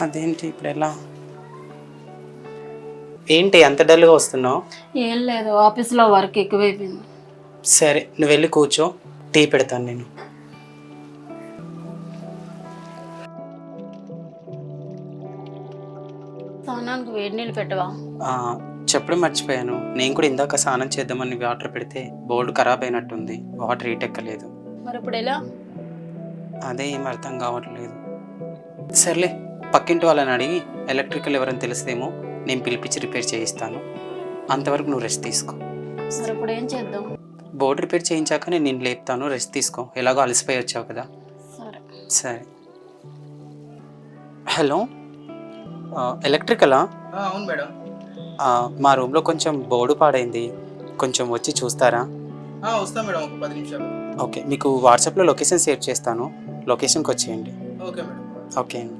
అదేంటి ఇప్పుడు ఎలా? ఏంటి అంత డల్గా వస్తున్నావు? ఏం లేదు, ఆఫీస్లో వర్క్ ఎక్కువైపోయింది. సరే నువ్వు వెళ్ళి కూర్చో, టీ పెడతాను నేను. స్నానానికి వేడి నీళ్ళు పెట్టవా? ఆ, చెప్పడం మర్చిపోయాను, నేను కూడా ఇందాక స్నానం చేద్దామని వాటర్ పెడితే బోల్డ్ ఖరాబ్ అయినట్టుంది, వాటర్ హీటెక్కలేదు. మరి ఇప్పుడు ఎలా? అదే ఏం అర్థం కావట్లేదు. సర్లే, పక్కింటి వాళ్ళని అడిగి ఎలక్ట్రికల్ ఎవరైనా తెలిసేమో నేను పిలిపించి రిపేర్ చేయిస్తాను. అంతవరకు నువ్వు రెస్ట్ తీసుకో. మరి ఇప్పుడు ఏం చేద్దాం? బోర్డు రిపేర్ చేయించాక నేను నిన్ను లేపుతాను, రెస్ట్ తీసుకో, ఎలాగో అలసిపోయి వచ్చావు కదా. సరే. సరే. హలో, ఎలక్ట్రికలా? అవును మేడం. మా రూమ్లో కొంచెం బోర్డు పాడైంది, కొంచెం వచ్చి చూస్తారా? వస్తాం మేడం, ఒక 10 నిమిషాలు. ఓకే, మీకు వాట్సాప్లో లొకేషన్ షేర్ చేస్తాను, లొకేషన్కి వచ్చేయండి. Okay madam. ఓకే అండి.